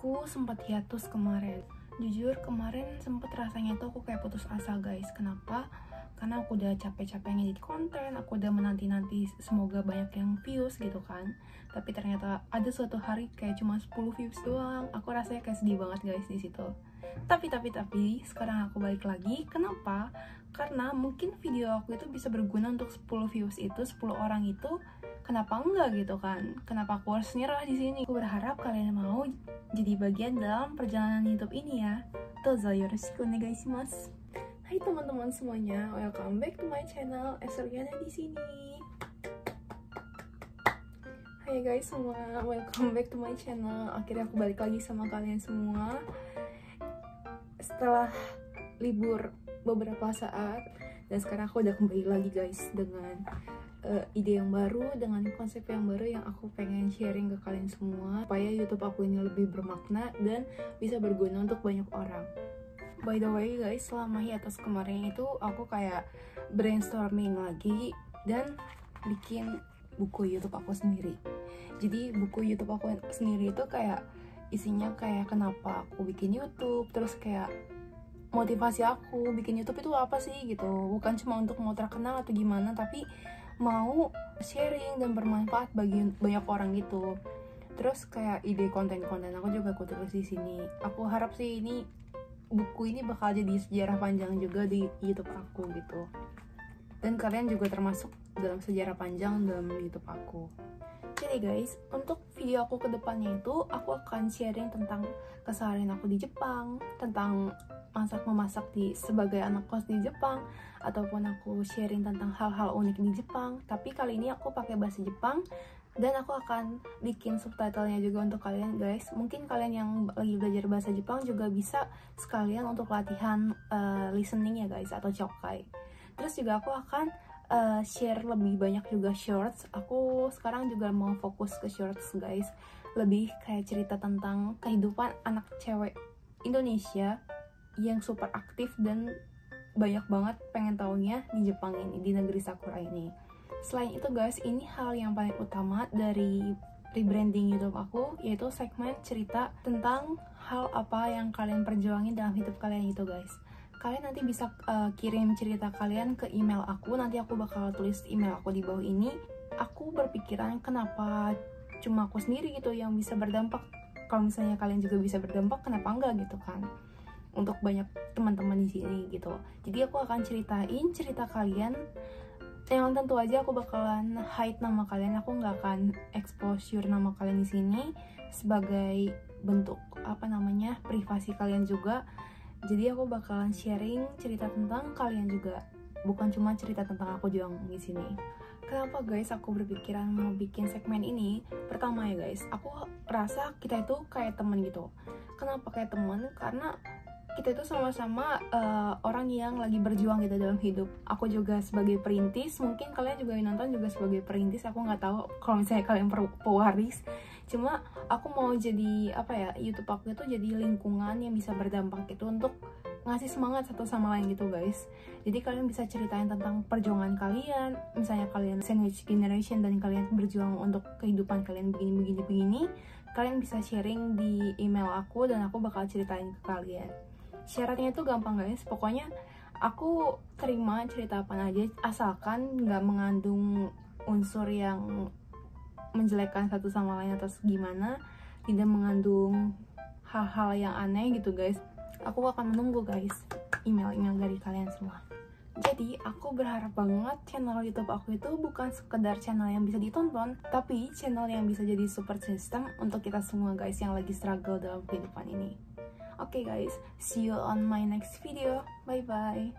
Aku sempat hiatus kemarin. Jujur kemarin sempet rasanya tuh aku kayak putus asa guys. Kenapa? Karena aku udah capek-capek ngedit konten, aku udah menanti-nanti semoga banyak yang views gitu kan. Tapi ternyata ada suatu hari kayak cuma 10 views doang. Aku rasanya kayak sedih banget guys di situ. Tapi sekarang aku balik lagi. Kenapa? Karena mungkin video aku itu bisa berguna untuk 10 views itu, 10 orang itu. Kenapa enggak gitu kan? Kenapa aku harus nyerah di sini? Aku berharap kalian mau jadi bagian dalam perjalanan YouTube ini ya. Dozo yoroshiku onegaishimasu. Hai teman-teman semuanya, welcome back to my channel. Esriana di sini. Hai guys semua, welcome back to my channel. Akhirnya aku balik lagi sama kalian semua setelah libur beberapa saat, dan sekarang aku udah kembali lagi guys dengan ide yang baru, dengan konsep yang baru yang aku pengen sharing ke kalian semua supaya YouTube aku ini lebih bermakna dan bisa berguna untuk banyak orang. By the way guys, selama hiatus kemarin itu aku kayak brainstorming lagi dan bikin buku YouTube aku sendiri. Jadi buku YouTube aku sendiri itu kayak isinya kayak kenapa aku bikin YouTube, terus kayak motivasi aku bikin YouTube itu apa sih gitu. Bukan cuma untuk mau terkenal atau gimana, tapi mau sharing dan bermanfaat bagi banyak orang gitu. Terus kayak ide konten-konten aku juga aku tulis di sini. Aku harap sih buku ini bakal jadi sejarah panjang juga di YouTube aku gitu. Dan kalian juga termasuk dalam sejarah panjang dalam YouTube aku. Jadi guys, untuk video aku kedepannya itu aku akan sharing tentang keseharian aku di Jepang, tentang masak-memasak sebagai anak kos di Jepang, ataupun aku sharing tentang hal-hal unik di Jepang. Tapi kali ini aku pakai bahasa Jepang dan aku akan bikin subtitlenya juga untuk kalian guys. Mungkin kalian yang lagi belajar bahasa Jepang juga bisa sekalian untuk latihan listening ya guys, atau chokai. Terus juga aku akan share lebih banyak juga shorts. Aku sekarang juga mau fokus ke shorts guys, lebih kayak cerita tentang kehidupan anak cewek Indonesia yang super aktif dan banyak banget pengen taunya di Jepang ini, di negeri Sakura ini. Selain itu guys, ini hal yang paling utama dari rebranding YouTube aku, yaitu segmen cerita tentang hal apa yang kalian perjuangin dalam hidup kalian itu guys. Kalian nanti bisa kirim cerita kalian ke email aku, nanti aku bakal tulis email aku di bawah ini. Aku berpikiran kenapa cuma aku sendiri gitu yang bisa berdampak. Kalau misalnya kalian juga bisa berdampak, kenapa enggak gitu kan? Untuk banyak teman-teman di sini gitu. Jadi aku akan ceritain cerita kalian. Yang tentu aja aku bakalan hide nama kalian. Aku nggak akan exposure nama kalian di sini sebagai bentuk privasi kalian juga. Jadi aku bakalan sharing cerita tentang kalian juga. Bukan cuma cerita tentang aku doang di sini. Kenapa guys aku berpikiran mau bikin segmen ini? Pertama ya guys, aku rasa kita itu kayak temen gitu. Kenapa kayak temen? Karena kita itu sama-sama orang yang lagi berjuang gitu dalam hidup. Aku juga sebagai perintis, mungkin kalian juga yang nonton juga sebagai perintis. Aku nggak tahu kalau misalnya kalian pewaris. Cuma aku mau jadi YouTube aku itu jadi lingkungan yang bisa berdampak gitu untuk ngasih semangat satu sama lain gitu guys. Jadi kalian bisa ceritain tentang perjuangan kalian. Misalnya kalian sandwich generation dan kalian berjuang untuk kehidupan kalian begini. Kalian bisa sharing di email aku dan aku bakal ceritain ke kalian. Syaratnya itu gampang guys, pokoknya aku terima cerita apa aja asalkan nggak mengandung unsur yang menjelekkan satu sama lain atau gimana, tidak mengandung hal-hal yang aneh gitu guys. Aku akan menunggu guys email dari kalian semua. Jadi aku berharap banget channel YouTube aku itu bukan sekedar channel yang bisa ditonton, tapi channel yang bisa jadi support system untuk kita semua guys yang lagi struggle dalam kehidupan ini. Okay guys, see you on my next video. Bye bye.